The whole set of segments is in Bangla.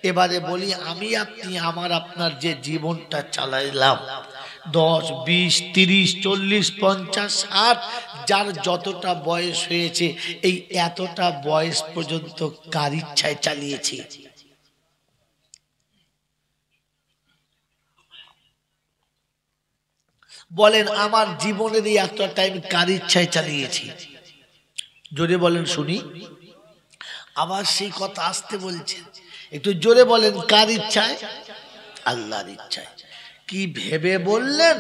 এবারে বলি আমি আপনি আমার আপনার যে জীবনটা চালাইলাম 10, 20, 30, 40, 50, 60 যার যতটা বয়স হয়েছে এই এতটা বয়স পর্যন্ত কার ইচ্ছায় চালিয়েছি? বলেন আমার জীবনের এই এত টাইম কার ইচ্ছায় চালিয়েছি? জোরে বলেন শুনি। আবার সেই কথা আসতে বলছেন, একটু জোরে বলেন। কার ইচ্ছায়? আল্লাহর ইচ্ছায়। কি ভেবে বললেন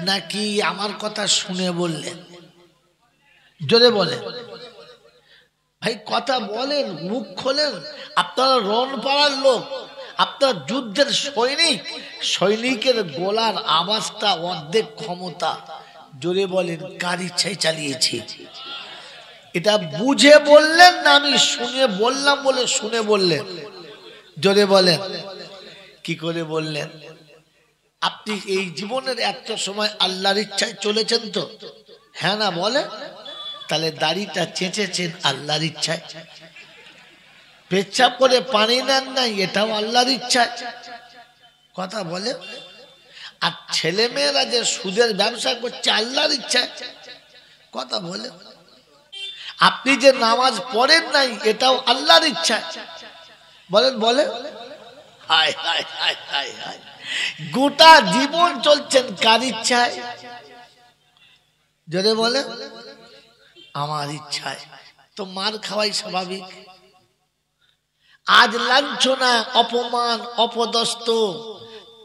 নাকি আমার কথা শুনে বললেন? জোরে বলেন ভাই, কথা বলেন, মুখ খোলেন। আপনারা রণ পাড়ার লোক, আপনার যুদ্ধের সৈনিক, সৈনিকের গোলার আওয়াজটা অর্ধেক ক্ষমতা। জোরে বলেন কার ইচ্ছায় চালিয়েছি? এটা বুঝে বললেন না আমি শুনে বললাম বলে শুনে বললেন? জোরে বলেন কি করে বললেন? আপনি এই জীবনের একটা সময় আল্লাহর ইচ্ছায় চলেছেন তো? হ্যাঁ না বলেন? তাহলে দাড়িটা চেঁচেছেন আল্লাহর ইচ্ছায়, পেচ্ছাপ করে পানি নেন নাই এটাও আল্লাহর ইচ্ছায়। কথা বলে। আর ছেলে মেয়েরা যে সুদের ব্যবসা করছে আল্লাহর ইচ্ছায়। কথা বলে। আপনি যে নামাজ পড়েন নাই এটাও আল্লাহর ইচ্ছায়। বলেন বলেন। হায় হায় হায় হায় হায়, গোটা জীবন চলছেন কার ইচ্ছায়? যদি বলে আমার ইচ্ছায়, তো মার খাওয়াই স্বাভাবিক। আজ লাঞ্ছনা, অপমান, অপদস্থ,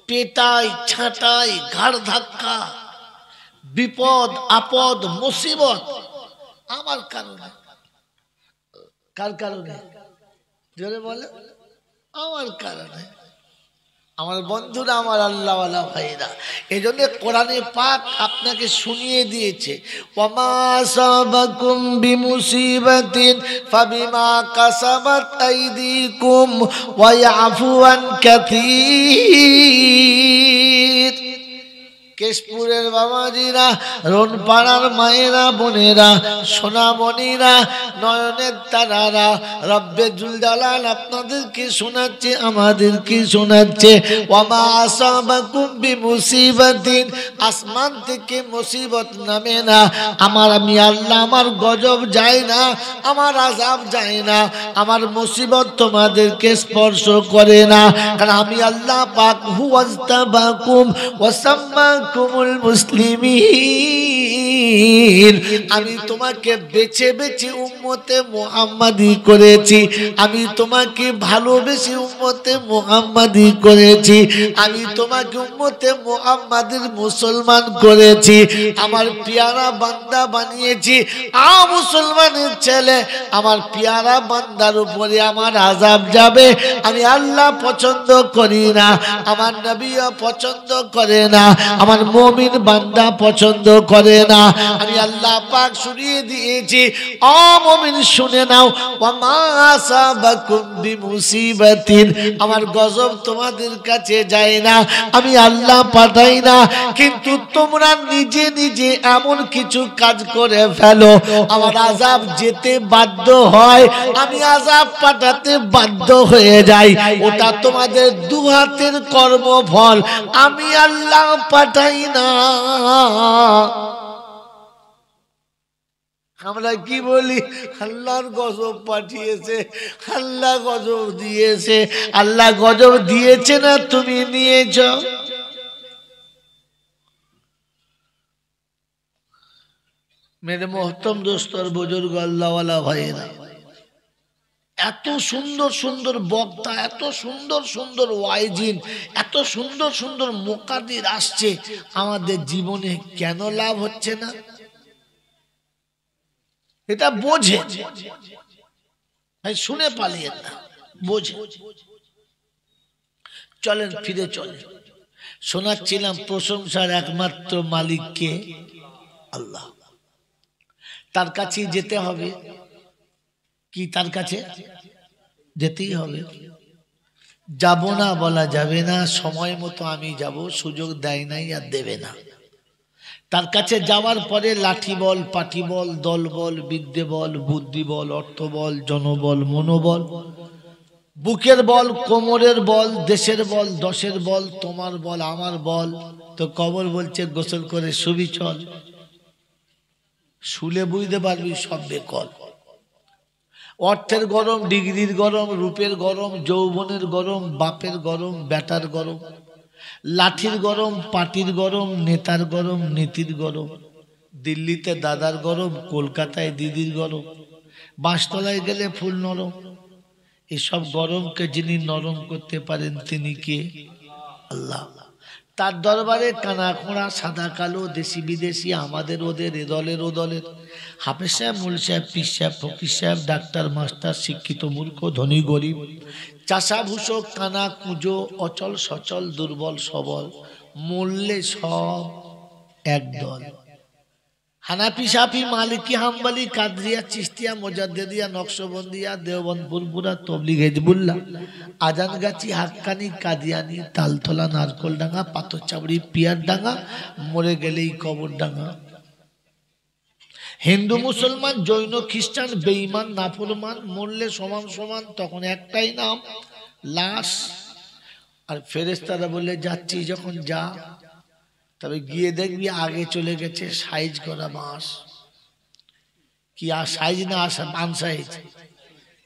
পেটাই, ছাঁটাই, ঘাড় ধাক্কা, বিপদ আপদ, মুসিবত আমার কারণে। কার কারণে? জোরে বলে। আমার কারণে। আমার বন্ধুরা, আমার আল্লাহওয়ালা ভাইরা, এই জন্য কোরআনে পাক আপনাকে শুনিয়ে দিয়েছে, ওয়ামা আসাবাকুম বিমুসিবাতিন ফাবিমা কাসাবাত আইদিকুম ওয়া ইয়াফু আন কাসীর। কেশপুরের বাবাজিরা, রনপাড়ার মায়েরা, বোনেরা, সোনামণিরা, নয়নের তারারা, রব্বে জুল জালাল আপনাদেরকে শোনাচ্ছে, আমাদেরকে শোনাচ্ছে, ওয়ামা আসাবাকুম বিমুসিবাতিন, আসমান থেকে মুসিবত নামে না, আমি আল্লাহ আমার গজব যায় না, আমার আযাব যায় না, আমার মুসিবত তোমাদেরকে স্পর্শ করে না, কারণ আমি আল্লাহ পাক হুয়াজতাবাকুম ওয়া সাম্মা মুসলিমিন, আমি তোমাকে বেছে বেছে উম্মতে মুহাম্মাদি করেছি, আমি তোমাকে ভালোবেসে উম্মতে মুহাম্মাদি করেছি, আমি তোমাকে উম্মতে মুহাম্মাদের মুসলমান করেছি, আমার পিয়ারা বান্দা বানিয়েছি। মুসলমানের ছেলে আমার পিয়ারা বান্দার উপরে আমার আযাব যাবে আমি আল্লাহ পছন্দ করি না, আমার নবীও পছন্দ করে না, আমার মুমিন বান্দা পছন্দ করে না। আমি আল্লাহ পাক শুনিয়ে দিয়েছি, ও মুমিন শুনে নাও, ওয়ামা আসাবাকুম বিমুসিবাতিন, আমার গজব তোমাদের কাছে যায় না, আমি আল্লাহ পাঠাই না, কিন্তু তোমরা নিজে নিজে এমন কিছু কাজ করে ফেলো আমার আযাব যেতে বাধ্য হয়, আমি আযাব পাঠাতে বাধ্য হয়ে যাই, ওটা তোমাদের দু হাতের কর্মফল, আমি আল্লাহ পাঠাই না। আমরা কি বলি? আল্লাহর গজব পাঠিয়েছে, আল্লাহ গজব দিয়েছে। আল্লাহ গজব দিয়েছে না তুমি নিয়েছ? মেরে মোহতরম দোস্ত আর বুজুর্গ আল্লাহওয়ালা ভাইয়েরা, এত সুন্দর সুন্দর বক্তা, এত সুন্দর সুন্দর ওয়াইজিন, এত সুন্দর সুন্দর মুকাদ্দির আসছে, আমাদের জীবনে কেন লাভ হচ্ছে না? এটা বোঝে, শুনে পালিয়ে না, বোঝে। চলেন ফিরে চলেন। শোনাচ্ছিলাম প্রশংসার একমাত্র মালিককে আল্লাহ, তার কাছে যেতে হবে। কি তার কাছে যেতেই হবে, যাব না বলা যাবে না, সময় মতো আমি যাব, সুযোগ দেয় নাই আর দেবে না। তার কাছে যাওয়ার পরে লাঠি বল, পাটি বল, দল বল, বিদ্যে বল, বুদ্ধি বল, অর্থ বল, জনবল, মনোবল বুকের বল, কোমরের বল, দেশের বল, দশের বল, তোমার বল, আমার বল। তো কবর বলছে গোসল করে শুবি চল, শুলে বুঝতে পারবি সব বেকল। অর্থের গরম, ডিগ্রির গরম, রূপের গরম, যৌবনের গরম, বাপের গরম, বেটার গরম, লাঠির গরম, পাটির গরম, নেতার গরম, নীতির গরম, দিল্লিতে দাদার গরম, কলকাতায় দিদির গরম, বাঁশতলায় গেলে ফুল নরম। এসব গরমকে যিনি নরম করতে পারেন তিনি কে? আল্লাহ। তার দরবারে কানা খোঁড়া, সাদা কালো, দেশি বিদেশি, আমাদের ওদের, এ দলের ও দলের, হাফেজ সাহেব, মুল সাহেব, পীর সাহেব, ফকির সাহেব, ডাক্তার, মাস্টার, শিক্ষিত, মূর্খ, ধনী, গরিব, চাষা, ভূষক, কানা, কুঁজো, অচল, সচল, দুর্বল, সবল, মূল্যে সব একদল। হানাফি, শাফি, মালিকি, হাম্বলি, কাদরিয়া, চিশতিয়া, মুজাদ্দিদিয়া, নকশবন্দিয়া, দেওবন্দ, ফুরফুরা, তবলিগ, হিজবুল্লাহ, আজানগাছি, হাক্কানি, কাদিয়ানি, তালতলা, নারকলডাঙ্গা, পাথরচাবড়ি, পিয়ারডাঙ্গা, মরে গেলেই কবরডাঙ্গা। হিন্দু, মুসলমান, জৈন, খ্রিস্টান, বেঈমান, নাফরমান, মরলে সমান সমান, তখন একটাই নাম, লাশ। আর ফেরেশতারা বলে যাচ্ছি যখন যা, তবে গিয়ে দেখবি আগে চলে গেছে সাইজ করা বাঁশ। কি আর সাইজ না, আনসাইজ,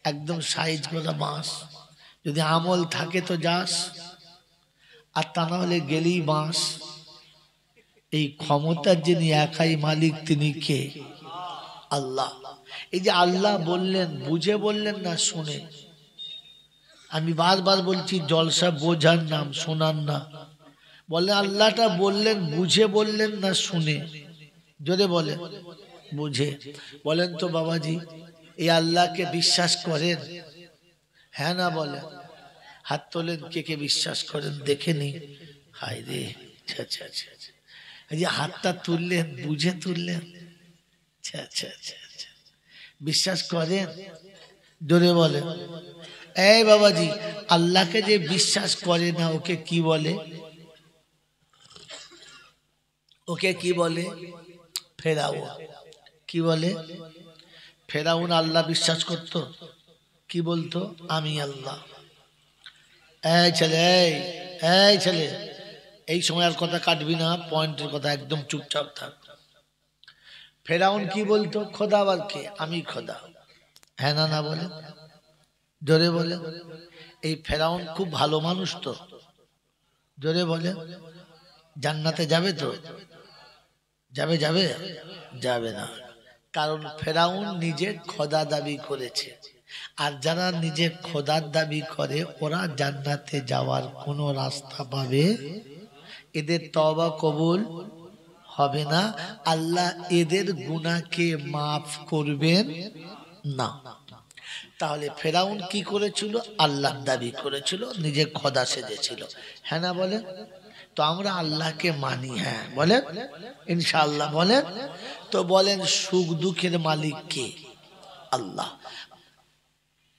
একদম সাইজ করা বাঁশ। যদি আমল থাকে তো যাস, আর তা না হলে গেলেই বাঁশ। এই ক্ষমতার যিনি একাই মালিক তিনি কে? আল্লাহ। এই যে আল্লাহ বললেন, বুঝে বললেন না শুনে? আমি বারবার বলছি জলসা বোঝার নাম, শোনার না। বলে আল্লাহটা বললেন বুঝে বললেন না শুনে? জোরে বলে বুঝে। বলেন তো বাবাজি, এই আল্লাহকে বিশ্বাস করেন? হ্যাঁ না বলে? হাত তোলেন কে কে বিশ্বাস করেন দেখে নি। হায় রে, আচ্ছা আচ্ছা, এই যে হাতটা তুললেন বুঝে তুললেন, আচ্ছা আচ্ছা আচ্ছা, বিশ্বাস করেন? জোরে বলে। এই বাবাজি, আল্লাহকে যে বিশ্বাস করে না ওকে কি বলে? ওকে কি বলে? ফেরাউন। কি বলে? ফেরাউন আল্লাহ বিশ্বাস করত? কি বলতো? আমি আল্লাহ। এই ছেলে, এই ছেলে, এই সময় আর কথা কাটবি না, পয়েন্টের কথা, একদম চুপচাপ থাক। ফেরাউন কি বলতো? খোদা আবার কে? আমি খোদা। হ্যাঁ না না বলে? জোরে বলে। এই ফেরাউন খুব ভালো মানুষ তো? জোরে বলে। জান্নাতে যাবে তো? যাবে যাবে? যাবে না, কারণ ফেরাউন নিজে খোদা দাবি করেছে। আর যারা নিজে খোদার দাবি করে ওরা জান্নাতে যাওয়ার কোনো রাস্তা পাবে? এদের তওবা কবুল হবে না, আল্লাহ এদের গুনাহকে মাফ করবেন না। তাহলে ফেরাউন কি করেছিল? আল্লাহর দাবি করেছিল, নিজে খোদা সেজেছিল। হ্যাঁ না বলে? তো আমরা আল্লাহকে মানি, হ্যাঁ বলেন ইনশাআল্লাহ বলেন। তো বলেন সুখ দুঃখের মালিক কে? আল্লাহ।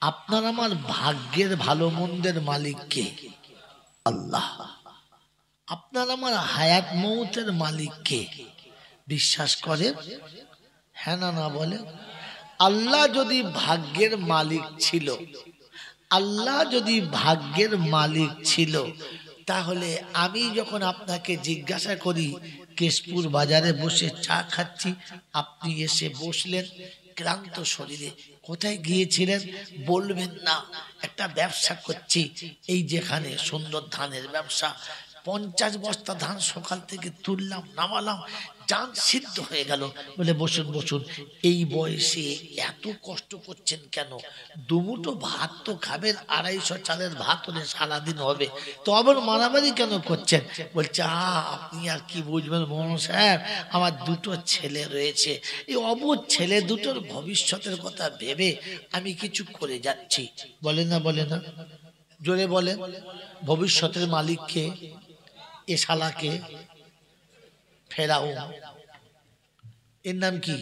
আপনার আমার ভাগ্যের ভালো মন্দের মালিক কে? আল্লাহ। আপনার আমার হায়াত মৌতের মালিক কে? বিশ্বাস করেন? হ্যাঁ না না বলে? আল্লাহ যদি ভাগ্যের মালিক ছিল, আল্লাহ যদি ভাগ্যের মালিক ছিল, তাহলে আমি যখন আপনাকে জিজ্ঞাসা করি কেশপুর বাজারে বসে চা খাচ্ছি, আপনি এসে বসলেন ক্লান্ত শরীরে, কোথায় গিয়েছিলেন? বলবেন না একটা ব্যবসা করছি, এই যেখানে সুন্দর ধানের ব্যবসা, 50 বস্তা ধান সকাল থেকে তুললাম নামালাম, জান সিদ্ধ হয়ে গেল। বলে বসুন বসুন, এই বয়সে এত কষ্ট করছেন কেন? দুমুটো ভাত তো খাবেন, 250 চালের ভাত হলে সারাদিন হবে, তো আবার মারামারি কেন করছেন? বলছে আপনি আর কি বুঝবেন মোহন সাহেব, আমার দুটো ছেলে রয়েছে, এই অবুঝ ছেলে দুটোর ভবিষ্যতের কথা ভেবে আমি কিছু করে যাচ্ছি। বলে না বলে না? জোরে বলেন। ভবিষ্যতের মালিককে? এ শালাকে? ফেরাউন। এর নাম কি?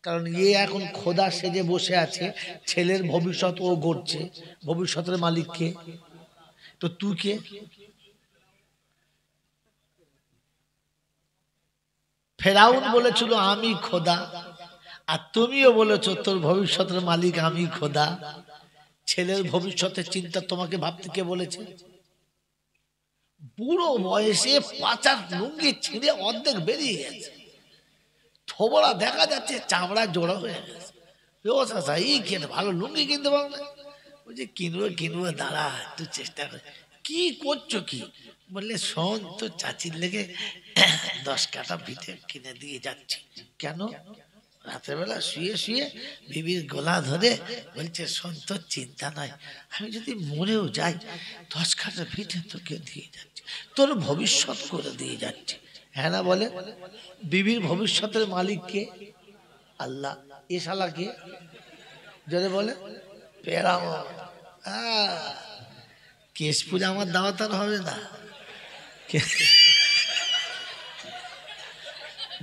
কারণ এ এখন খোদা সেজে বসে আছে, ছেলের ভবিষ্যৎ ও গড়ছে। ভবিষ্যতের মালিক কে? তো তুই কে? ফেরাউন বলেছিল আমি খোদা, আর তুমিও বলেছো তোর ভবিষ্যতের মালিক আমি খোদা। ছেলের ভবিষ্যতের চিন্তা তোমাকে ভাবতে কে বলেছে? বুড়ো বয়সে পাচার লুঙ্গি ছিঁড়ে অর্ধেক বেরিয়ে গেছে, থোবড়া দেখা যাচ্ছে, চামড়া জোড়া হয়ে গেছে। এই খেতে ভালো লুঙ্গি কিনতে পারো না? বলছে কিনবো কিনবো, দাঁড়া একটু চেষ্টা করে। কি করছো কি? বললে শোন, তো চাচির লেগে 10 কাঠা ভিটে কিনে দিয়ে যাচ্ছি। কেন? রাতের বেলা শুয়ে শুয়ে বিবির গলা ধরে বলছে শোন, তোর চিন্তা নয়, আমি যদি মরেও যাই 10 কাঠা ভিটে তোকে দিয়ে যাচ্ছি, তোর ভবিষ্যৎ করে দিয়ে যাচ্ছি। হ্যাঁ না বলে? বিবির ভবিষ্যতের মালিক কে? আল্লাহ। এ শালা কে? যদি বলে ফেরাউন। কেশ পূজা আমার দাওয়াত আর হবে না।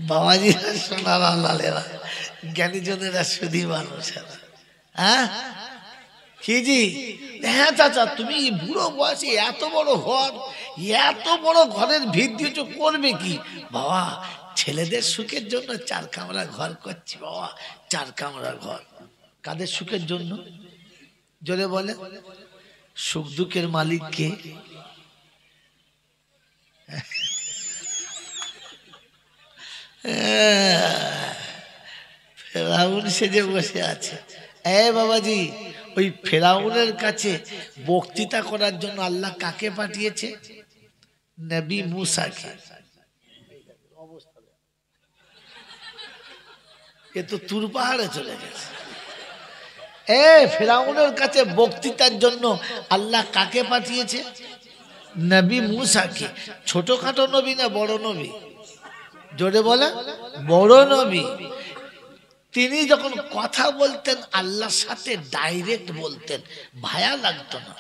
বাবাজি সোনার লালেরা, জ্ঞানীজনেরা শুধু মানুষেরা। হ্যাঁ কি জি? হ্যাঁ চাচা, তুমি বুড়ো বয়সে এত বড় ঘর, এত বড় ঘরের ভিত দিয়েছো, করবে কি? বাবা ছেলেদের সুখের জন্য 4 কামরা ঘর করছি বাবা, 4 কামরা ঘর। কাদের সুখের জন্য? জোরে বলে। সুখ দুঃখের মালিক কে? ফেরাউন সেজে বসে আছে। বাবাজি, ওই ফেরাউনের কাছে বক্তৃতা করার জন্য আল্লাহ কাকে পাঠিয়েছে? নবী মুসাকে। এ তো তুর পাহাড়ে চলে গেছে। ফেরাউনের কাছে বক্তৃতার জন্য আল্লাহ কাকে পাঠিয়েছে? নবী মুসাকে। ছোটখাটো নবী না বড় নবী? জোরে বলে বড় নবী। তিনি যখন কথা বলতেন আল্লাহর সাথে ডাইরেক্ট বলতেন, ভায়া লাগতো না।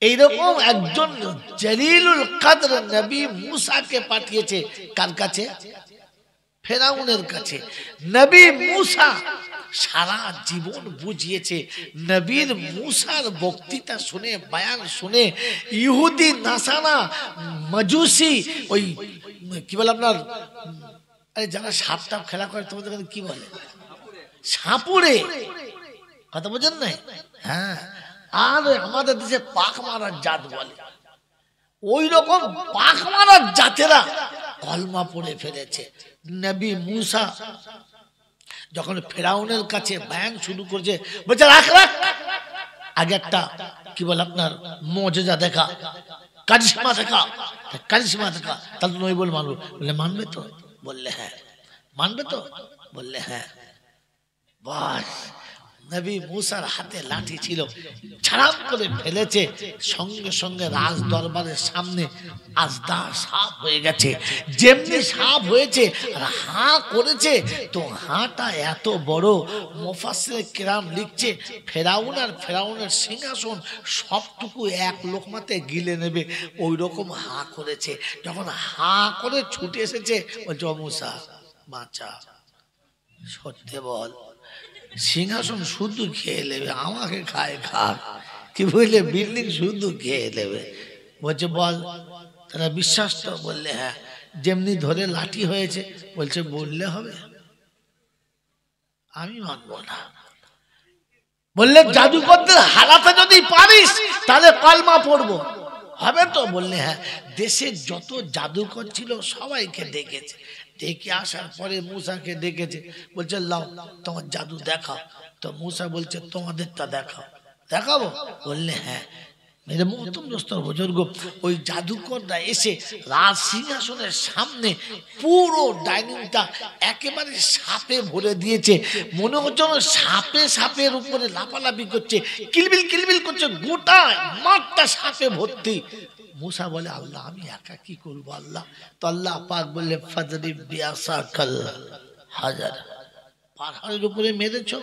এইরকম একজন জলিলুল কদর নবী মুসাকে পাঠিয়েছে কার কাছে? ফেরাউনের কাছে। নবী মুসা সারা জীবন বুঝিয়েছে। নবীর মুসার বক্তৃতা শুনে, বয়ান শুনে ইহুদি, নাসারা, মাজুসি, ওই কি বলে আপনার, যারা সাপ টাপ খেলা করে তোমাদের কি বলে? সাপুরে। কথা বোঝেন নাই? হ্যাঁ। আর আমাদের দেশে পাক মারার জাত বলে। ওই রকম পাক মারার জাতেরা কলমা পড়ে ফেলেছে। নবী মুসা যখন ফেরাউনের কাছে বয়ান শুরু করেছে, বলছে রাখ রাখ, আগে একটা কি বলে আপনার মুজিজা দেখা, কারিশমা দেখা, কারিশমা দেখা, তাহলে নই বল মানবো। বললে মানবে তো? বললে হ্যাঁ। মানবে তো? বললে হ্যাঁ। বাস, নবী মুসার হাতে লাঠি ছিল, ছাড়াম করে ফেলেছে, সঙ্গে সঙ্গে রাজ দরবারের সামনে আজদা সাপ হয়ে গেছে। যেমনি সাপ হয়েছে আর হাঁ করেছে, তো হাঁটা এত বড়, মুফাসসির কেরাম লিখছে ফেরাউন আর ফেরাউনের সিংহাসন সবটুকু এক লোকমাতে গিলে নেবে, ওই রকম হাঁ করেছে। যখন হাঁ করে ছুটে এসেছে, বলছে মুসা বাঁচা, সত্যি বল, সিংহাসন শুধু খেয়ে নেবে, আমাকে খায় খাক, কি বুঝলে, বিল্ডিং শুধু খেয়ে নেবে। বলছে বল, তারা বিশ্বাস তো? বললে হ্যাঁ। যেমনি ধরে লাঠি হয়েছে, বলছে বললে হবে? আমি মানবো না। বললে জাদুকরদের হারাতে যদি পারিস তাহলে কলমা পড়বো, হবে তো? বললে হ্যাঁ। দেশে যত জাদুকর ছিল সবাইকে ডেকেছে, ডেকে আসার পরে মুসাকে ডেকেছে, বলছে লাও তোমার জাদু দেখাও। তো মুসা বলছে তোমাদেরটা দেখাও। দেখাবো? বললে হ্যাঁ। মেরে মহতম দোস্তর বুজুর্গ, ওই জাদুকররা এসে রাজ সিংহাসনের সামনে পুরো ডাইনিংটা একেবারে সাপে ভরে দিয়েছে। মনে হচ্ছে সাপে সাপের উপরে লাফালাফি করছে, কিলবিল কিলবিল করছে, গোটা মাঠটা সাপে ভর্তি। মুসা বলে আল্লাহ আমি একা কি করবো আল্লাহ? তো আল্লাহ পাক বললে ফাজরিব বিআসাকাল হাজার, পাহাড়ের উপরে মেরেছো,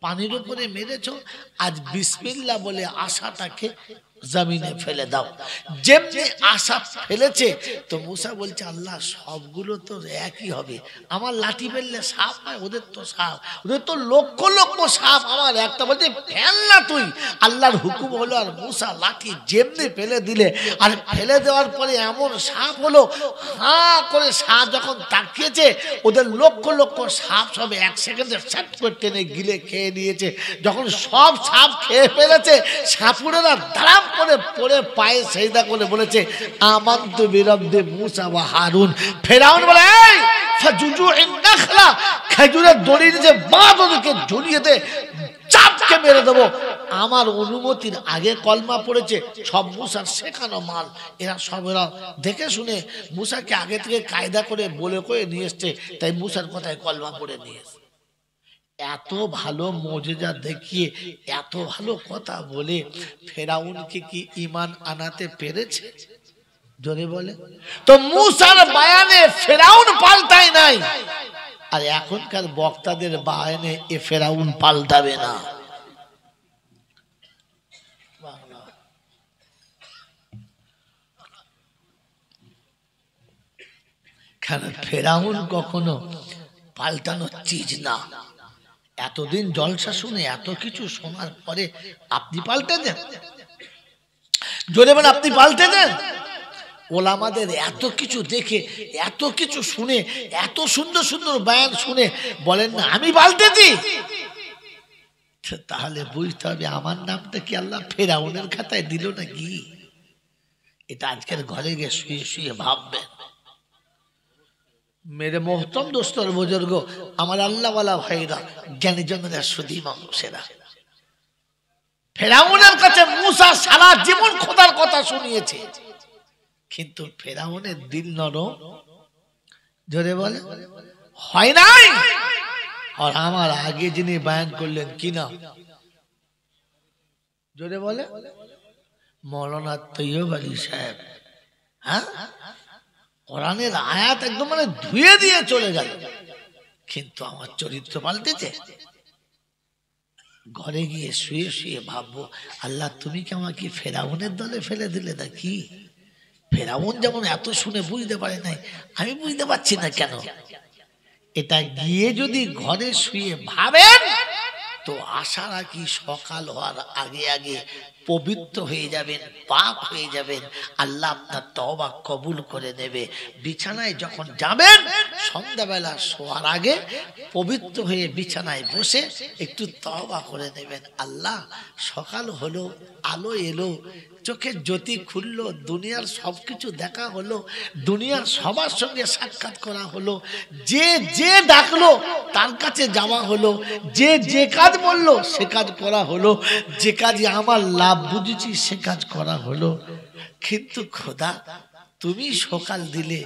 পানির উপরে মেরেছো, আজ বিসমিল্লাহ বলে আশাটাকে জমিনে ফেলে দাও। যেমনি আশা ফেলেছে তো মুসা বলছে আল্লাহ সবগুলো তো একই হবে, আমার লাঠি ফেললে সাপ হয়, ওদের তো সাপ, ওদের তো লক্ষ লক্ষ সাপ, আমার একটা বলছে ফেল না তুই। আল্লাহর হুকুম হলো আর মুসা লাঠি যেমনি ফেলে দিলে, আর ফেলে দেওয়ার পরে এমন সাপ হলো, হাঁ করে সাপ যখন তাকিয়েছে ওদের লক্ষ লক্ষ সাপ সব এক সেকেন্ডে সাপ করে টেনে গিলে খেয়ে নিয়েছে। যখন সব সাপ খেয়ে ফেলেছে সাপুরেরা দাঁড়াম করে পড়ে পায়ে সেজদা করে বলেছে আমানতু বিরব্বি মুসা ওয়া হারুন। ফেরাউন বলে এই ফাজুজুইন নাখলা, খেজুরের দড়ি দিয়ে বাঁধ, ওদেরকে ঝুলিয়ে দে, চাপকে মেরে দেবো। আমার অনুমতির আগে কলমা পড়েছে, সব মুসার শেখানো মাল, এরা সব এরা দেখে শুনে মুসাকে আগে থেকে কায়দা করে বলে করে নিয়ে এসছে, তাই মুসার কথায় কলমা পড়ে নিয়ে এসছে। এত ভালো মুজিজা দেখিয়ে এত ভালো কথা বলে ফেরাউনকে কি ঈমান আনাতে পেরেছে? জোরে বলে তো। মুসার বায়ানে ফেরাউন পাল্টায় নাই, আর এখনকার বক্তাদের বায়ানে এ ফেরাউন পাল্টাবে না। কারণ ফেরাউন কখনো পাল্টানোর চিজ না। এতদিন জলসা শুনে এত কিছু শোনার পরে আপনি পাল্টে দেন? জোরে বলেন আপনি পাল্টে দেন? ওলামাদের এত কিছু দেখে এত কিছু শুনে এত সুন্দর সুন্দর বয়ান শুনে বলেন না আমি পাল্টেছি? তাহলে বুঝতে হবে আমার নামটা কি আল্লাহ ফেরাউনের খাতায় দিল নাকি? এটা আজকের ঘরে গিয়ে শুয়ে শুয়ে ভাববেন। মেরে মোহতম দোস্তর বুজুর্গ, আমার আল্লাহওয়ালা ভাইরা, জ্ঞানী জনেরা, সুধী মানুষেরা, ফেরাউনের কাছে মুসা সারা জীবন খোদার কথা শুনিয়েছে, কিন্তু ফেরাউনের দিল নরম, জোরে বলে, হয় নাই। আর আমার আগে যিনি বয়ান করলেন কি না, জোরে বলে, মৌলানা তৈয়ব আলী সাহেব, হ্যাঁ, কোরআনের আয়াত একদম মানে ধুয়ে দিয়ে চলে গেল, কিন্তু আমার চরিত্র পাল্টেছে। ঘরে গিয়ে শুয়ে শুয়ে ভাববো আল্লাহ তুমি কি আমাকে ফেরাউনের দলে ফেলে দিলে নাকি? ফেরাউন যেমন এত শুনে বুঝতে পারে নাই, আমি বুঝতে পারছি না কেন? এটা গিয়ে যদি ঘরে শুয়ে ভাবেন তো আশা রাখি সকাল হওয়ার আগে আগে পবিত্র হয়ে যাবেন, পাক হয়ে যাবেন, আল্লাহ আপনার তওবা কবুল করে নেবে। বিছানায় যখন যাবেন সন্ধ্যাবেলা শোয়ার আগে পবিত্র হয়ে বিছানায় বসে একটু তওবা করে নেবেন। আল্লাহ সকাল হলো, আলো এলো, চোখের জ্যোতি খুললো, দুনিয়ার সবকিছু দেখা হলো, দুনিয়ার সবার সঙ্গে সাক্ষাৎ করা হলো, যে যে ডাকলো তার কাছে যাওয়া হলো, যে যে কাজ বললো সে কাজ করা হলো, যে কাজে আমার লাভ বুঝেছি সে কাজ করা হলো। কিন্তু খোদা তুমি সকাল দিলে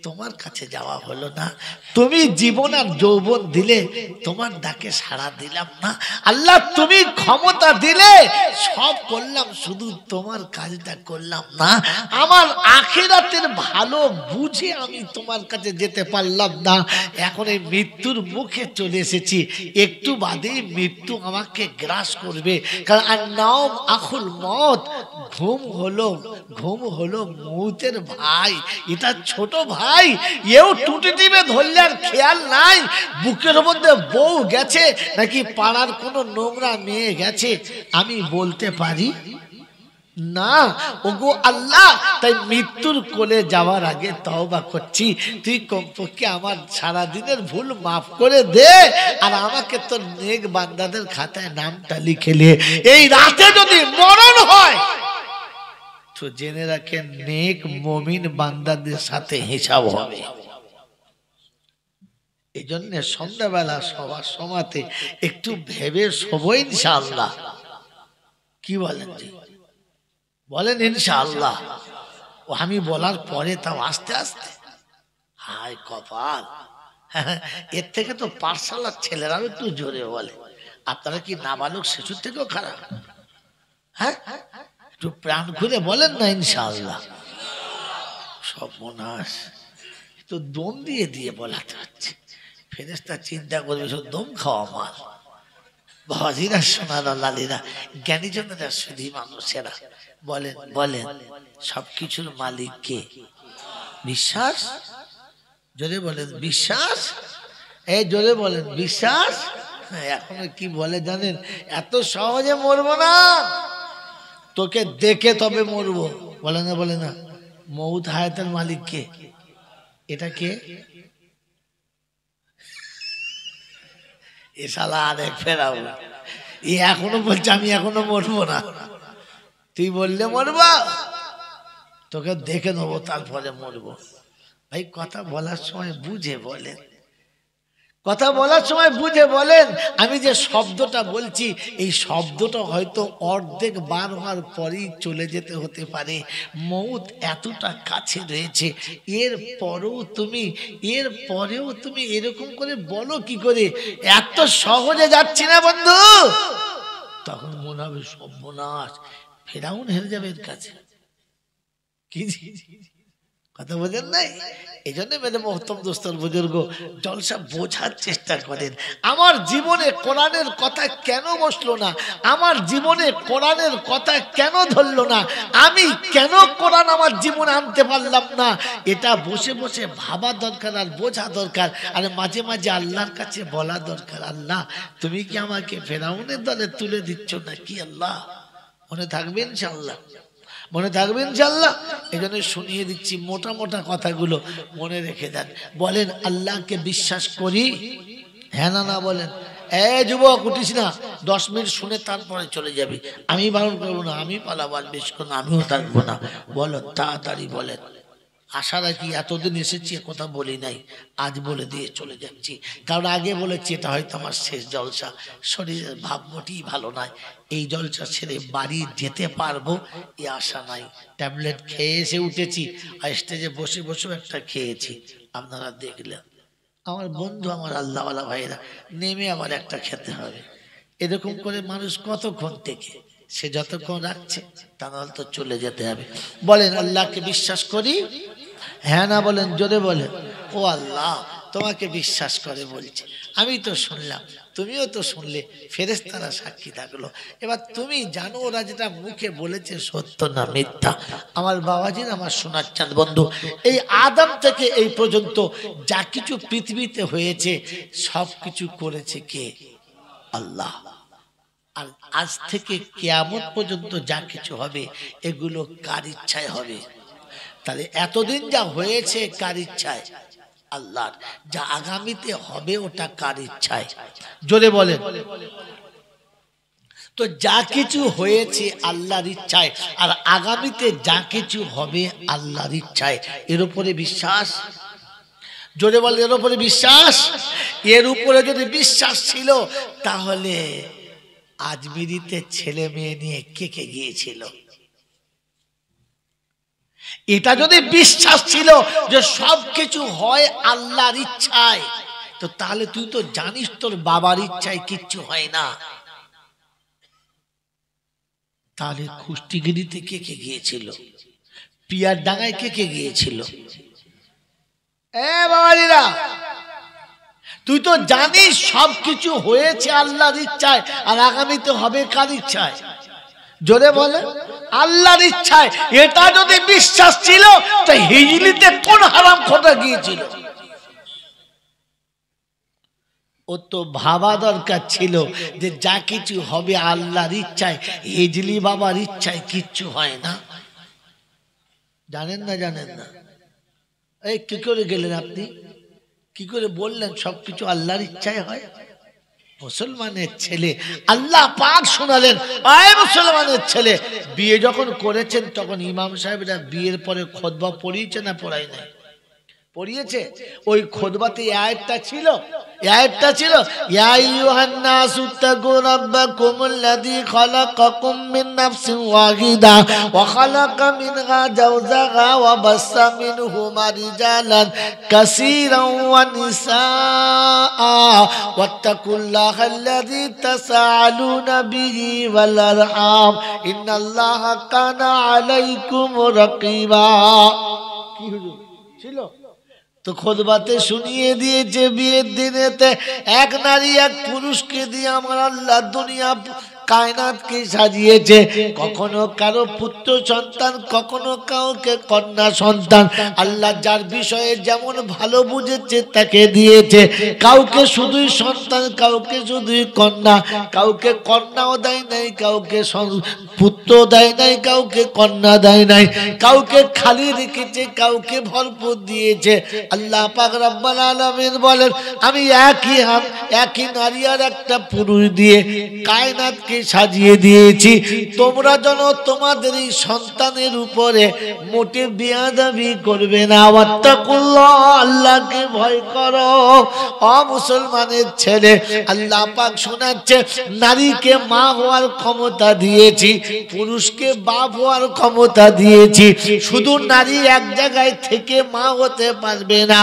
তোমার কাছে যাওয়া হলো না, তুমি জীবন আর যৌবন দিলে তোমার ডাকে সাড়া দিলাম না। আল্লাহ তুমি ক্ষমতা দিলে সব করলাম, শুধু তোমার কাজটা করলাম না। আমার আখিরাতের ভালো বুঝে আমি তোমার কাছে যেতে পারলাম না। এখন এই মৃত্যুর মুখে চলে এসেছি, একটু বাদেই মৃত্যু আমাকে গ্রাস করবে। কারণ আর নাম আখুল মত, ঘুম হলো মৌতের ভাই। এটা ছোট ভাই, এও টুটি টিপে ধরলে আর খেয়াল নাই বুকের মধ্যে বউ গেছে নাকি পাড়ার কোনো নোংরা মেয়ে গেছে, আমি বলতে পারি না। ওগো আল্লাহ, তাই মৃত্যুর কোলে যাওয়ার আগে তওবা করছি, তুই কমপক্ষে আমার সারা দিনের ভুল মাফ করে দে, আর আমাকে তোর নেক বান্দাদের খাতায় নামটা লিখে নে। এই রাতে যদি মরণ হয় তো জেনে রাখেন নেক মুমিন বান্দাদের সাথে হিসাব হবে। এই জন্য সন্ধ্যাবেলা সবার সমাতে একটু ভেবে শোবো ইনশাআল্লাহ। কি বলেন? বলেন ইনশাআল্লাহ। ও আমি বলার পরে তাও আস্তে আস্তে, হায় কপাল, এর থেকে তো পাঠশালার ছেলেরাও একটু জোরে বলে। আপনারা কি নাবালক শিশুর থেকেও খারাপ? হ্যাঁ, একটু প্রাণ খুলে বলেন না ইনশাআল্লাহ। সব মনাস তো দম দিয়ে দিয়ে বলাতে হচ্ছে, ফেরেশতা চিন্তা করবে সব দম খাওয়া মাল। বাবাজিরা সোনারা লালীরা জ্ঞানীজনেরা শুধু মানুষেরা বলেন বলেন সবকিছুর মালিক কে? বিশ্বাস? জোরে বলেন বিশ্বাস। এই জোরে বলেন বিশ্বাস। এখনো কি বলে জানেন? এত সহজে মরবো না, তোকে দেখে তবে মরবো। বলে না বলে না। মউত হায়াতের মালিক কে? এটা কে? এ শালা আরেক ফেরাও। এ এখনো বলছে আমি এখনো মরবো না। তুই বললে মরবা, তোকে দেখে নেবো তারপরে মরবো। ভাই কথা বলার সময় বুঝে বলেন, কথা বলার সময় বুঝে বলেন। আমি যে শব্দটা বলছি এই শব্দটা হয়তো অর্ধেক বার হওয়ার পরেই চলে যেতে হতে পারে। মউত এতটা কাছে রয়েছে, এর পরেও তুমি এরকম করে বলো কি করে? এত সহজে যাচ্ছি না বন্ধু। তখন মনে হবে সর্বনাশ, ফেরাউন হেরে যাবে এর কাছে। কি কথা বোঝেন নাই? এই জন্য মেরে মহতম দোস্তর বুজুর্গ জলসা বোঝার চেষ্টা করেন। আমার জীবনে কোরআনের কথা কেন বসলো না? আমার জীবনে কোরআনের কথা কেন ধরলো না? আমি কেন কোরআন আমার জীবনে আনতে পারলাম না? এটা বসে বসে ভাবা দরকার আর বোঝা দরকার। আর মাঝে মাঝে আল্লাহর কাছে বলা দরকার, আল্লাহ তুমি কি আমাকে ফেরাউনের দলে তুলে দিচ্ছ নাকি? আল্লাহ মনে থাকবে ইনশাআল্লাহ, মনে থাকবে ইনশাআল্লাহ। এই জন্য শুনিয়ে দিচ্ছি মোটা মোটা কথাগুলো মনে রেখে দেন। বলেন আল্লাহকে বিশ্বাস করি, হ্যাঁ না না বলেন। যুবক উঠিস না, 10 মিনিট শুনে তারপরে চলে যাবি। আমি বারণ করবো না, আমি পালাবার বেশ করবো, আমিও থাকবো না। বলো তাড়াতাড়ি বলেন। আশা রাখি এতদিন এসেছি কথা বলি নাই, আজ বলে দিয়ে চলে যাচ্ছি। কারণ আগে বলেছি এটা হয়তো আমার শেষ জলসা, শরীরের ভাব মোটেই ভালো নয়। এই জলসা ছেড়ে বাড়ি যেতে পারবো এ আশা নাই। ট্যাবলেট খেয়ে এসে উঠেছি, আর স্টেজে বসে বসেও একটা খেয়েছি। আপনারা দেখলেন আমার বন্ধু, আমার আল্লাহওয়ালা ভাইরা, নেমে আবার একটা খেতে হবে। এরকম করে মানুষ কতক্ষণ থেকে সে যতক্ষণ রাখছে, তা নাহলে তো চলে যেতে হবে। বলেন আল্লাহকে বিশ্বাস করি, হ্যাঁ না বলেন, জোরে বলেন। ও আল্লাহ তোমাকে বিশ্বাস করে বলছে, আমি তো শুনলাম, তুমিও তো শুনলে, ফেরেশতারা সাক্ষী থাকলো। এবার তুমি জানো ওরা যেটা মুখে বলেছে সত্য না মিথ্যা। আমার বাবাজির, আমার সোনার চাঁদ বন্ধু, এই আদম থেকে এই পর্যন্ত যা কিছু পৃথিবীতে হয়েছে সব কিছু করেছে কে? আল্লাহ। আর আজ থেকে কিয়ামত পর্যন্ত যা কিছু হবে এগুলো কার ইচ্ছায় হবে? তাহলে এতদিন যা হয়েছে কার ইচ্ছায়? আল্লাহর। যা আগামীতে হবে ওটা কার ইচ্ছায়? জোরে বলেন। তো যা কিছু হয়েছে আল্লাহর ইচ্ছায়, আর আগামীতে যা কিছু হবে আল্লাহর ইচ্ছায়। এর উপরে বিশ্বাস? জোরে বলেন, এর উপরে বিশ্বাস? এর উপরে যদি বিশ্বাস ছিল তাহলে আজমিরিতে ছেলে মেয়ে নিয়ে কে কে গিয়েছিল? এটা যদি বিশ্বাস ছিল যে সবকিছু হয় আল্লাহর ইচ্ছায়, তো তাহলে তুই তো জানিস তোর বাবার ইচ্ছায় কিচ্ছু হয় না। তাহলে কুষ্টিগিরিতে কে কে গিয়েছিল? পিয়ার ডাঙ্গায় কে কে গিয়েছিল? বাবাজিরা, তুই তো জানিস সবকিছু হয়েছে আল্লাহর ইচ্ছায়, আর আগামীতে হবে কার ইচ্ছায়? জোরে বলে আল্লাহর ইচ্ছায়। এটা যদি বিশ্বাস ছিল তো হিজলিতে কোন হারাম খোদা গিয়েছিল? ও তো ভাবা দরকার ছিল যে যা কিছু হবে আল্লাহর ইচ্ছায়, হিজলি বাবার ইচ্ছায় কিচ্ছু হয় না। জানেন না? জানেন না? এই কি করে গেলেন আপনি? কি করে বললেন সবকিছু আল্লাহর ইচ্ছায় হয়? মুসলমানের ছেলে আল্লাহ পাক শোনালেন, আয় মুসলমানের ছেলে, বিয়ে যখন করেছেন তখন ইমাম সাহেবরা বিয়ের পরে খুতবা পড়িয়েছে না পড়ায় নাই? পড়িয়েছে। ওই খুতবাতে এই আয়াতটা ছিল, এই আয়াতটা ছিল, ইয়া আইয়ুহান নাসু তাকু রাব্বাকুমুল্লাযী খালাকাকুম মিন নাফসিন ওয়াহিদা ওয়া খালাকা মিনহা যাওজাহা ওয়া বাসসা মিনহুমা রিজালান কাসীরান ওয়া নিসাআ ওয়াত্তাকুল্লাহাল্লাযী তাসাআলুনা বিহি ওয়াল আরহাম ইন্নাল্লাহা কানা আলাইকুম রাকীবা। কি ছিল? তো খুতবাতে শুনিয়ে দিয়েছে বিয়ের দিনেতে এক নারী এক পুরুষকে দিয়ে আমার আল্লাহ দুনিয়া কায়নাতকে সাজিয়েছে। কখনো কারো পুত্র সন্তান, কখনো কাউকে কন্যা সন্তান। আল্লাহ যার বিষয়ে যেমন ভালো বুঝেছে তাকে দিয়েছে। কাউকে শুধুই সন্তান, কাউকে শুধুই কন্যা, কাউকে কন্যাও দেয় নাই, কাউকে পুত্র দেয় নাই, কাউকে কন্যা দেয় নাই, কাউকে খালি রেখেছে, কাউকে ভরপুর দিয়েছে। আল্লাহ পাক রব্বুল আলামিন বলেন, আমি একই হাত, একই নারী আর একটা পুরুষ দিয়ে কায়নাতকে সাজিয়ে দিয়েছি। তোমরা যেন তোমাদের এই সন্তানের উপরে মোটে বেয়াদবি করবে না। ওয়াত্তাকুল্লাহ, আল্লাহকে ভয় করো। ও মুসলমানের ছেলে, আল্লাহ পাক শোনাচ্ছে, নারীকে মা হওয়ার ক্ষমতা দিয়েছি, পুরুষকে বাপ হওয়ার ক্ষমতা দিয়েছি। শুধু নারী এক জায়গায় থেকে মা হতে পারবে না,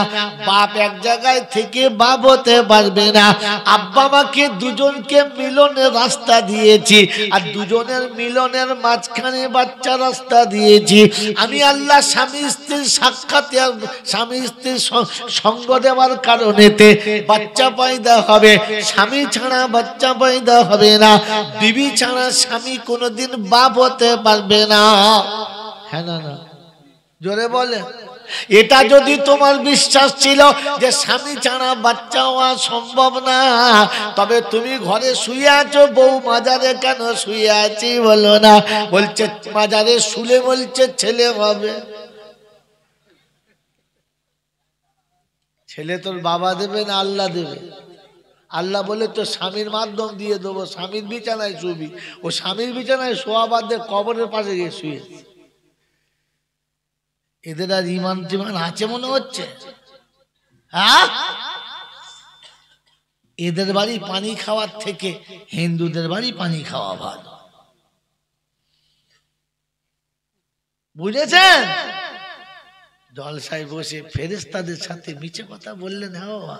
বাপ এক জায়গায় থেকে বাপ হতে পারবে না। আব্বা মাকে দুজনকে মিলনের রাস্তা দিয়েছি, আর দুজনের মিলনের মাঝখানে বাচ্চা রাস্তা দিয়েছি। আমি আল্লাহ স্বামী স্ত্রীর সাক্ষাতে, স্বামী স্ত্রীর সঙ্গ দেওয়ার কারণেতে বাচ্চা পয়দা হবে। স্বামী ছাড়া বাচ্চা পয়দা হবে না, বিবি ছাড়া স্বামী কোনোদিন বাপ হতে পারবে না। হ্যাঁ না না, জোরে বলে। এটা যদি তোমার বিশ্বাস ছিল যে স্বামী ছাড়া বাচ্চা হওয়া সম্ভব না, তবে তুমি ঘরে শুয়ে আছো, বউ মাজারে কেন শুয়ে আছি বলো না? বলছে মাজারে শুলে বলছে ছেলে হবে। ছেলে তোর বাবা দেবে না আল্লাহ দেবে? আল্লাহ বলে তো স্বামীর মাধ্যম দিয়ে দেবো, স্বামীর বিছানায় শুবি। ও স্বামীর বিছানায় শোয়া বাদ দিয়ে কবরের পাশে গিয়ে শুয়ে। এদের আর ইমান টিমান আছে মনে হচ্ছে? হ্যাঁ, এদের বাড়ি পানি খাওয়ার থেকে হিন্দুদের বাড়ি পানি খাওয়া ভালো, বুঝেছেন? জলসায় বসে ফেরেশতাদের সাথে মিছে কথা বললেন, হ্যাঁ বাবা,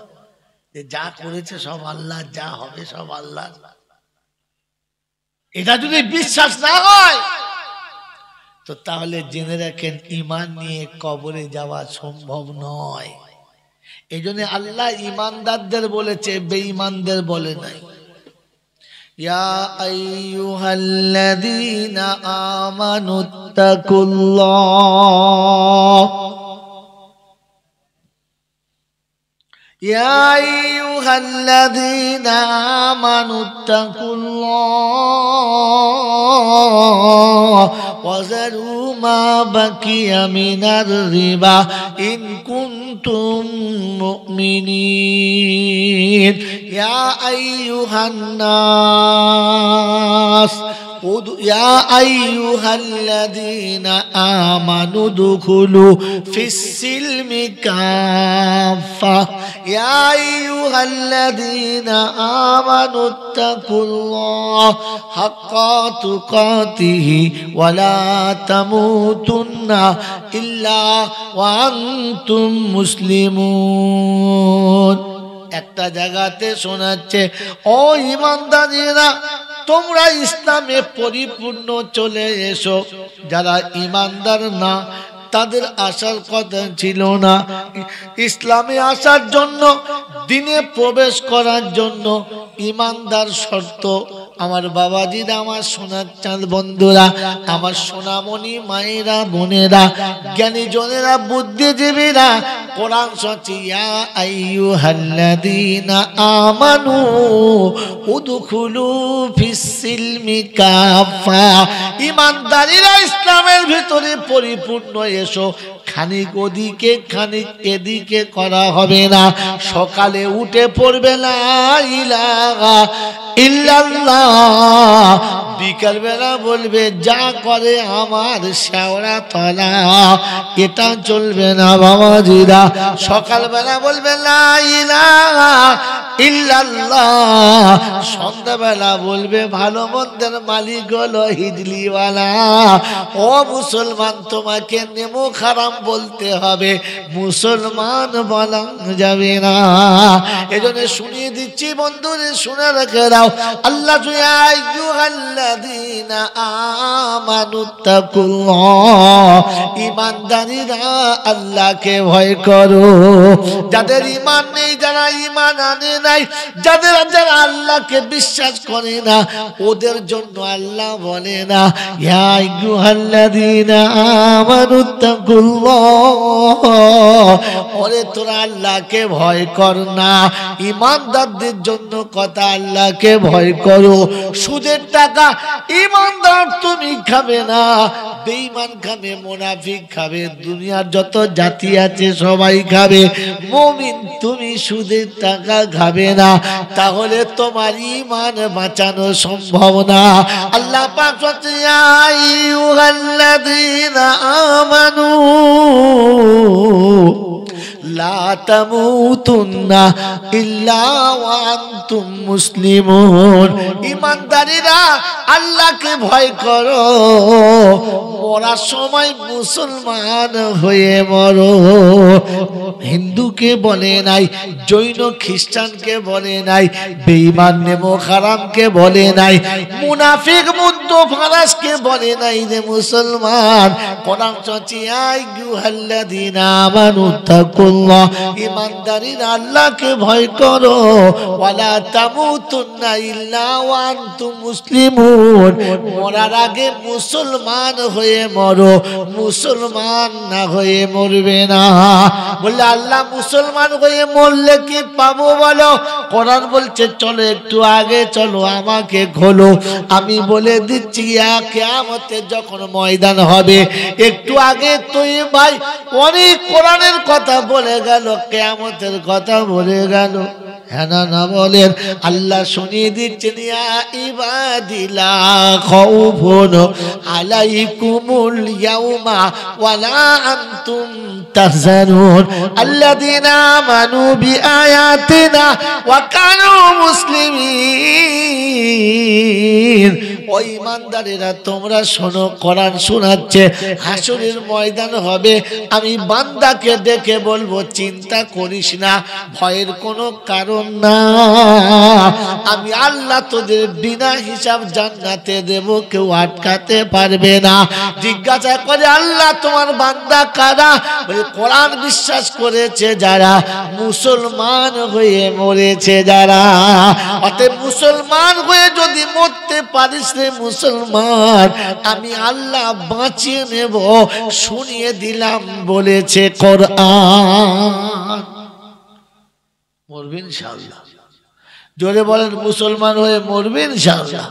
যে যা করেছে সব আল্লাহ, যা হবে সব আল্লাহ। এটা যদি বিশ্বাস না হয় তো তাহলে জেনে রাখেন ঈমান নিয়ে কবরে যাওয়া সম্ভব নয়। এই জন্য আল্লাহ ঈমানদারদের বলেছে, বেঈমানদের বলে নাই। ইয়া আইয়ুহাল্লাযীনা আমানুত্তাকুল্লাহ, ইয়া আইয়ুহাল্লাযীনা আমানুত্তাকুল্লাহ ওয়াযারু মা বাকিয়া মিনার রিবা ইন কুনতুম মুমিনিন। ইয়া আইয়ুহান নাস, ইয়া আইয়ুহাল্লাযীনা আমানু দুখুলু ফিস-সিলমি কাফা, ইয়া আইয়ুহাল্লাযীনা আমানুত্তাকুল্লাহ হাক্কা তুকাতিহি ওয়া লা তামুতুন্না ইল্লা ওয়া আনতুম মুসলিমুন। একটা জায়গাতে শোনাচ্ছে, ও ঈমানদারেরা, তোমরা ইসলামে পরিপূর্ণ চলে এসো। যারা ঈমানদার না তাদের আসার কথা ছিল না। ইসলামে আসার জন্য, দিনে প্রবেশ করার জন্য ঈমানদার শর্ত। আমার বাবাজিরা, আমার সোনার চাঁদ বন্ধুরা, আমার সোনামণি মায়েরা, বোনেরা, জ্ঞানী জনেরা, বুদ্ধিজীবীরা, কোরআন সচি ইয়া আইয়ুহাল্লাযীনা আমানু উদখুলু ফিস-সিলমি কাফা। ঈমানদারীরা ইসলামের ভিতরে পরিপূর্ণ এসো। খানিক ওদিকে খানিক এদিকে করা হবে না। সকালে উঠে পড়বে লা ইলাহা ইল্লাল্লাহ, বিকাল বেলা বলবে যা করে আমার শেওড়া তলা। এটা চলবে না বাবাজিরা। সকাল বেলা বলবে লা ইলাহা ইল্লাল্লাহ, সন্ধ্যাবেলা বলবে ভালো মন্দের মালিক হলো হিজলিওয়ালা। ও মুসলমান, তোমাকে নেমো খারাম বলতে হবে, মুসলমান বলা যাবে না। এজন্য শুনিয়ে দিচ্ছি বন্ধুরে, শুনে রেখে দাও। আল্লাহ আইয়ুহাল্লাযীনা আমানুত্তাকুল্লাহ, ঈমানদারীরা আল্লাহকে ভয় করো। যাদের ঈমান নেই, যারা ঈমান আনে নাই, যারা আল্লাহকে বিশ্বাস করে না, ওদের জন্য আল্লাহ বলে না ইয়া আইয়ুহাল্লাযীনা আমানুত্তাকুল্লাহ, ওরে তোরা আল্লাহকে ভয় কর না। ঈমানদারদের জন্য কথা, আল্লাহকে ভয় করো। সুদের টাকা ঈমানদার তুমি খাবে না, বেঈমান খাবে, মুনাফিক খাবে, দুনিয়ার যত জাতি আছে সবাই খাবে। মুমিন তুমি সুদের টাকা খাবে না, তাহলে তোমার ঈমান বাঁচানো সম্ভব না। আল্লাহ পাক বলছে ইয়া আইয়ুহাল্লাযীনা আমানু লা তামুতুন্না ইল্লা ওয়া আনতুম মুসলিমুন, ঈমানদারীরা আল্লাহকে ভয় করো, মরার সময় মুসলমান হয়ে মরো। হিন্দুকে বলে নাই, জৈন খ্রিস্টানকে বলে নাই, বেঈমান নেমো হারামকে বলে নাই, মুনাফিক মুদ্দ ফারাসকে বলে নাই রে মুসলমান। কোরআন বলছে আইয়ুহাল্লাযীনা আমানুত্তাকুল্লাহ, ঈমানদারীরা আল্লাহকে ভয় করো, ওয়ালা তামুতুন্না ইল্লা ওয়া আনতুম মুসলিমুন, মরার আগে মুসলমান হয়ে মরো, মুসলমান না হয়ে মরবে না। বললে আল্লাহ মুসলমান হয়ে মরলে কি পাবো বলো? কোরআন বলছে চলো একটু আগে চলো, আমাকে খোলো, আমি বলে দিচ্ছি কিয়ামতে যখন ময়দান হবে, একটু আগে তুই ভাই অনেক কোরআনের কথা বলে গেল, কিয়ামতের কথা বলে গেল। হ্যাঁ না বলেন? আল্লাহ শুনিয়ে দিচ্ছেন ইয়া ইবাদি লা খাউফুন আলাইকুমুল ইয়াউমা ওয়ালা আনতুম তাহজানুন আল্লাযীনা আমানু বিআয়াতিনা ওয়া কানু মুসলিমিন। ও ঈমানদারেরা তোমরা শোনো, কোরআন শোনাচ্ছে হাসরের ময়দান হবে, আমি বান্দাকে দেখে বলবো চিন্তা করিস না, ভয়ের কোনো কারণ না, আমি আল্লাহ তোদের বিনা হিসাব জান্নাতে দেব, কেউ আটকাতে পারবে না। জিজ্ঞাসা করে আল্লাহ তোমার বান্দা কারা? বলে কোরআন বিশ্বাস করেছে যারা, মুসলমান হয়ে মরেছে যারা। অতএব মুসলমান হয়ে যদি মরতে পারিস রে মুসলমান, আমি আল্লাহ বাঁচিয়ে নেব, শুনিয়ে দিলাম বলেছে কোরআন। মরবেন ইনশাআল্লাহ, জোরে বলেন মুসলমান হয়ে মরবেন ইনশাআল্লাহ।